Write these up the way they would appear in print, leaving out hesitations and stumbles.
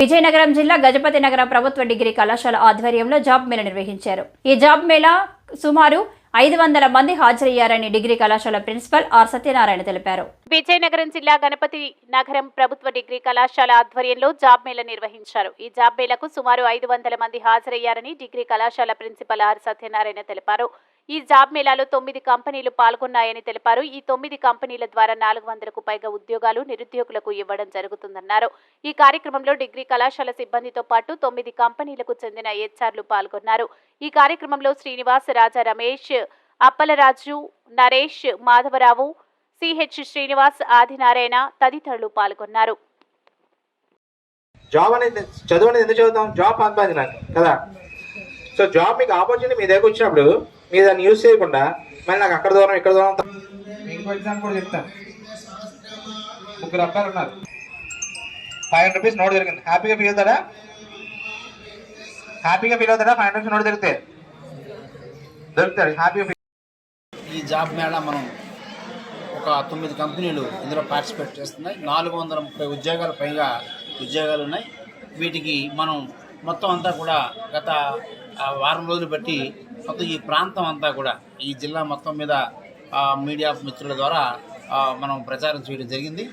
విజయనగరం జిల్లా గజపతి నగరం ప్రభుత్వ డిగ్రీ కళాశాల ఆధ్వర్యంలో జాబ్ మేళా నిర్వహించారు. ఈ జాబ్ మేళా సుమారు 500 మంది హాజరయ్యారని డిగ్రీ కళాశాల ప్రిన్సిపల్ ఆర్ సత్యనారాయణ తెలిపారు. విజయనగరం జిల్లా గణపతి నగరం ప్రభుత్వ డిగ్రీ కళాశాల ఆధ్వర్యంలో జాబ్ మేళా నిర్వహించారు. ఈ జాబ్ మేళాకు సుమారు 500 మంది హాజరయ్యారని డిగ్రీ కళాశాల ప్రిన్సిపల్ ఆర్ సత్యనారాయణ తెలిపారు. ఈ జాబ్ మేళాలో 9 కంపెనీలు పాల్గొన్నాయని తెలిపారు. ఈ 9 కంపెనీల ద్వారా 400కు పైగా ఉద్యోగాలు నిరుద్యోగులకు ఇవ్వడం జరుగుతుందన్నారు. ఈ కార్యక్రమంలో డిగ్రీ కళాశాల సిబ్బందితో పాటు 9 కంపెనీలకు చెందిన హెచ్ఆర్లు పాల్గొన్నారు. ఈ కార్యక్రమంలో శ్రీనివాస్, రాజా రమేష్, అప్పలరాజు, నరేష్, మాధవరావు, సిహెచ్ శ్రీనివాస్, ఆదినారాయణ తదితరులు పాల్గొన్నారు. జాబ్ అనేది చదువు అనేది ఎందుకు చదువుతాం? జాబ్ సంపాదించడానికి కదా. సో జాబ్ మీకు ఆపర్చునిటీ మీ దగ్గర వచ్చినప్పుడు మీరు దాన్ని యూజ్ చేయకుండా మళ్ళీ నాకు అక్కడ దూరం ఇక్కడ దూరం. ఇంకో ఎగ్జాంపుల్ కూడా చెప్తాను. 3 అబ్బాయిలు ఉన్నారు. 500 రూపీస్ నోట్ దొరికింది. హ్యాపీగా ఫీల్ అవుతాడా? 500 రూపీస్ నోట్ దొరుకుతాడు హ్యాపీగా. ఈ జాబ్ మేళా మనం ఒక 9 కంపెనీలు ఇందులో పార్టిసిపేట్ చేస్తున్నాయి. 430 ఉద్యోగాలు పైగా ఉద్యోగాలు ఉన్నాయి. వీటికి మనం మొత్తం అంతా కూడా గత వారం రోజులు బట్టి మొత్తం ఈ ప్రాంతం అంతా కూడా ఈ జిల్లా మొత్తం మీద మీడియా మిత్రుల ద్వారా మనం ప్రచారం చేయడం జరిగింది.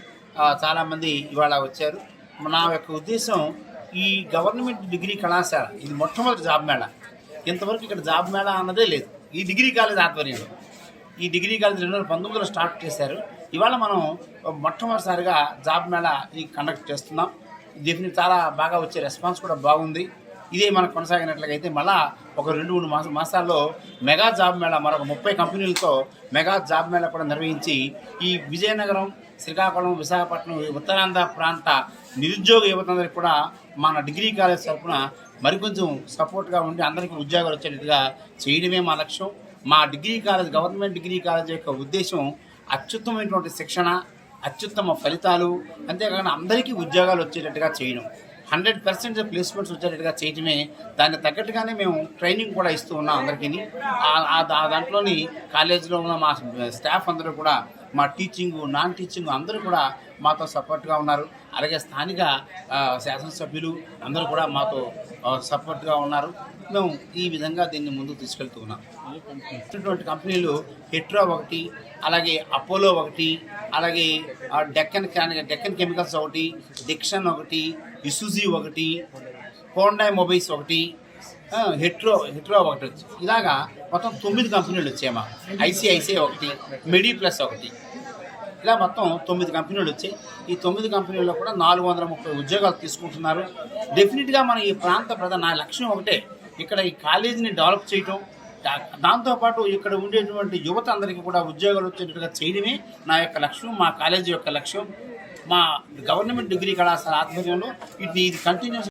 చాలామంది ఇవాళ వచ్చారు. నా యొక్క ఉద్దేశం, ఈ గవర్నమెంట్ డిగ్రీ కళాశాల ఇది మొట్టమొదటి జాబ్ మేళా. ఇంతవరకు ఇక్కడ జాబ్ మేళా అన్నదే లేదు. ఈ డిగ్రీ కాలేజ్ ఆధ్వర్యంలో ఈ డిగ్రీ కాలేజ్ 2019లో స్టార్ట్ చేశారు. ఇవాళ మనం మొట్టమొదటిసారిగా జాబ్ మేళా ఈ కండక్ట్ చేస్తున్నాం. డెఫినెట్ చాలా బాగా వచ్చే రెస్పాన్స్ కూడా బాగుంది. ఇదే మనకు కొనసాగినట్లయితే మళ్ళా ఒక 2-3 మాసాల్లో మెగా జాబ్ మేళా మరొక 30 కంపెనీలతో మెగా జాబ్ మేళా కూడా నిర్వహించి ఈ విజయనగరం, శ్రీకాకుళం, విశాఖపట్నం, ఉత్తరాంధ్ర ప్రాంత నిరుద్యోగ యువతందరికీ కూడా మన డిగ్రీ కాలేజ్ తరఫున మరికొంచెం సపోర్ట్గా ఉండి అందరికీ ఉద్యోగాలు వచ్చేట్టుగా చేయడమే మా లక్ష్యం. మా degree college, government degree college యొక్క ఉద్దేశం అత్యుత్తమైనటువంటి శిక్షణ, అత్యుత్తమ ఫలితాలు, అంతేకాకుండా అందరికీ ఉద్యోగాలు వచ్చేటట్టుగా చేయడం, 100% ప్లేస్మెంట్స్ వచ్చేటట్టుగా చేయటమే. దానికి తగ్గట్టుగానే మేము ట్రైనింగ్ కూడా ఇస్తూ ఉన్నాం అందరికీ. దాంట్లోని కాలేజీలో ఉన్న మా స్టాఫ్ అందరూ కూడా, మా టీచింగ్, నాన్ టీచింగ్ అందరూ కూడా మాతో సపోర్ట్గా ఉన్నారు. అలాగే స్థానిక శాసనసభ్యులు అందరూ కూడా మాతో సపోర్ట్గా ఉన్నారు. మేము ఈ విధంగా దీన్ని ముందుకు తీసుకెళ్తూ ఉన్నాం. ఇటువంటి కంపెనీలు హెట్రో ఒకటి, అలాగే అపోలో ఒకటి, అలాగే డెక్కన్ కెమికల్స్ ఒకటి, డిక్షన్ ఒకటి, ఇసుజీ ఒకటి, హోండా మొబైల్స్ ఒకటి, హెట్రో ఒకటి వచ్చి ఇలాగా మొత్తం 9 కంపెనీలు వచ్చాయమ్మా. ఐసిఐసిఐ ఒకటి, మెడి ప్లస్ ఒకటి, ఇలా మొత్తం 9 కంపెనీలు వచ్చాయి. ఈ 9 కంపెనీల్లో కూడా 430 ఉద్యోగాలు తీసుకుంటున్నారు. డెఫినెట్గా మన ఈ ప్రాంత నా లక్ష్యం ఒకటే, ఇక్కడ ఈ కాలేజీని డెవలప్ చేయటం, దాంతోపాటు ఇక్కడ ఉండేటువంటి యువత అందరికీ కూడా ఉద్యోగాలు వచ్చేటట్టుగా చేయడమే నా యొక్క లక్ష్యం, మా కాలేజీ యొక్క లక్ష్యం. మా గవర్నమెంట్ డిగ్రీ కళాశాల ఆధ్వర్యంలో ఇది కంటిన్యూస్